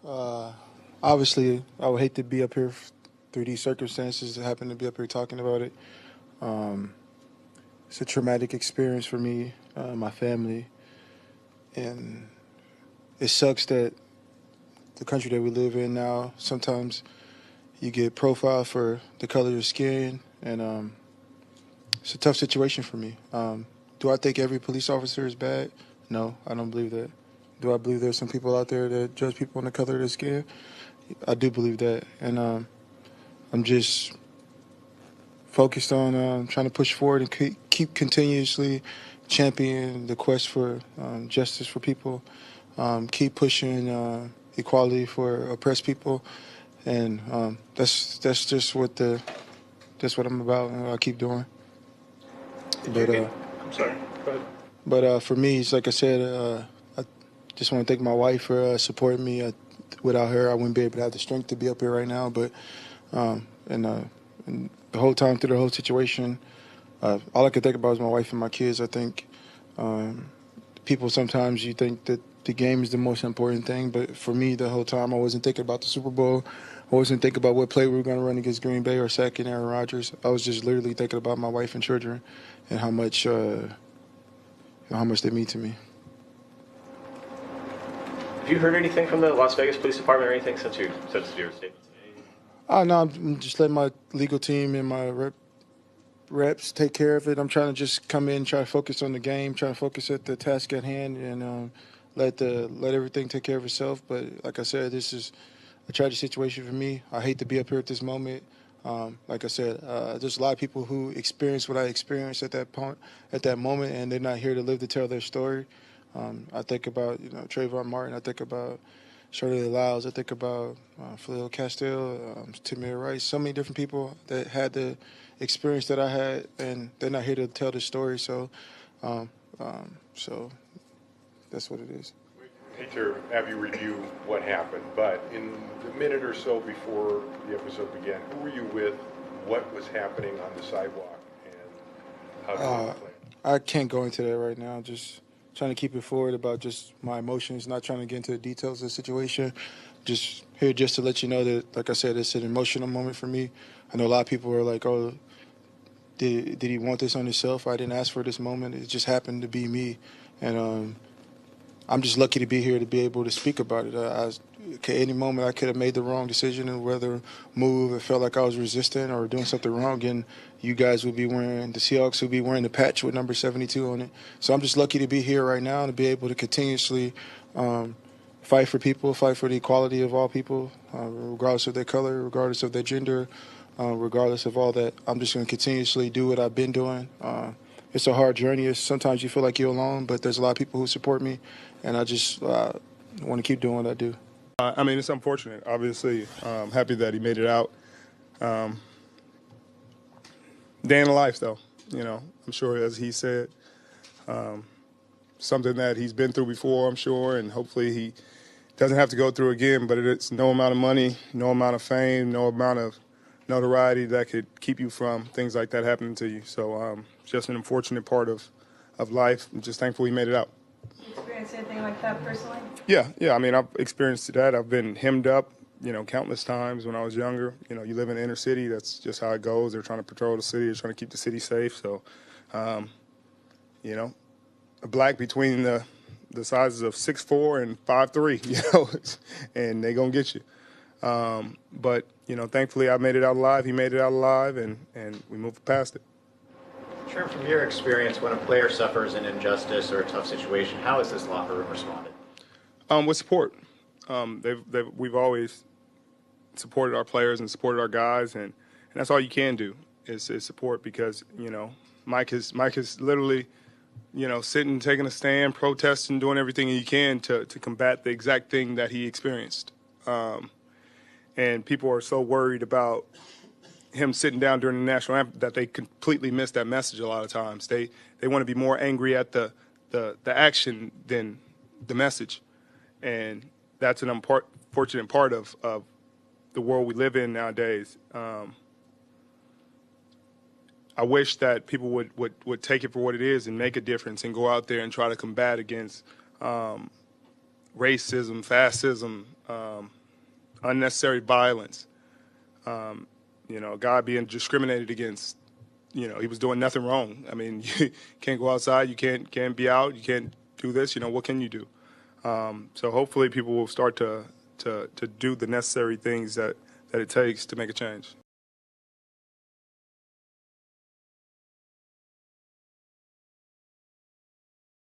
Uh, Obviously, I would hate to be up here through these circumstances. To happen to be up here talking about it. Um, it's a traumatic experience for me, my family, and it sucks that the country that we live in now. Sometimes you get profiled for the color of your skin, and it's a tough situation for me. Do I think every police officer is bad? No, I don't believe that. Do I believe there's some people out there that judge people on the color of their skin? I do believe that, and I'm just focused on trying to push forward and keep continuously championing the quest for justice for people. Keep pushing equality for oppressed people, and that's just that's what I'm about, and I'll keep doing. Did you But get? I'm sorry. Go ahead. for me, it's like I said, I just want to thank my wife for supporting me. Without her, I wouldn't be able to have the strength to be up here right now. But and the whole time through the whole situation, all I could think about was my wife and my kids. I think people sometimes you think that the game is the most important thing, but for me, the whole time I wasn't thinking about the Super Bowl. I wasn't thinking about what play we were going to run against Green Bay or second Aaron Rodgers. I was just literally thinking about my wife and children and how much they mean to me. Have you heard anything from the Las Vegas Police Department or anything since your statement today? No, I'm just letting my legal team and my reps take care of it. I'm trying to just come in, try to focus on the game, try to focus at the task at hand, and let everything take care of itself. But like I said, this is a tragic situation for me. I hate to be up here at this moment. Like I said, there's a lot of people who experience what I experienced at that point, at that moment, and they're not here to live to tell their story. I think about Trayvon Martin. I think about Shirley Lyles. I think about Phil Castile, Tamir Rice. So many different people that had the experience that I had, and they're not here to tell the story. Um, so that's what it is. I hate to have you review what happened, but in the minute or so before the episode began, who were you with? What was happening on the sidewalk, and how did it play? I can't go into that right now. Just trying to keep it forward about just my emotions, not trying to get into the details of the situation. Just here just to let you know that, like I said, it's an emotional moment for me. I know a lot of people are like, oh, did he want this on himself? I didn't ask for this moment. It just happened to be me. And I'm just lucky to be here to be able to speak about it. At any moment, I could have made the wrong decision and whether move. It felt like I was resistant or doing something wrong, and you guys would be wearing the Seahawks would be wearing the patch with number 72 on it. So I'm just lucky to be here right now and to be able to continuously fight for people, fight for the equality of all people, regardless of their color, regardless of their gender, regardless of all that. I'm just going to continuously do what I've been doing. It's a hard journey. Sometimes you feel like you're alone, but there's a lot of people who support me, and I just want to keep doing what I do. I mean, it's unfortunate. Obviously, happy that he made it out. Day in the life, though. I'm sure, as he said, something that he's been through before, I'm sure, and hopefully he doesn't have to go through again. But it's no amount of money, no amount of fame, no amount of notoriety that could keep you from things like that happening to you. So just an unfortunate part of life. I'm just thankful he made it out. You experienced anything like that personally? Yeah. I mean, I've experienced that. I've been hemmed up, countless times when I was younger. You live in the inner city. That's just how it goes. They're trying to patrol the city. They're trying to keep the city safe. So, a black between the sizes of 6'4" and 5'3", and they gonna get you. But thankfully I made it out alive. He made it out alive, and we moved past it. Sure, from your experience, when a player suffers an injustice or a tough situation, how has this locker room responded? With support. We've always supported our players and supported our guys, and that's all you can do is support, because Mike is literally sitting, taking a stand, protesting, doing everything he can to combat the exact thing that he experienced. And people are so worried about him sitting down during the national anthem that they completely miss that message a lot of times. They want to be more angry at the action than the message. And that's an unfortunate part of the world we live in nowadays. I wish that people would take it for what it is and make a difference and go out there and try to combat against racism, fascism, unnecessary violence. A guy being discriminated against. He was doing nothing wrong. I mean, you can't go outside, you can't be out, you can't do this. What can you do? So hopefully people will start to do the necessary things that it takes to make a change.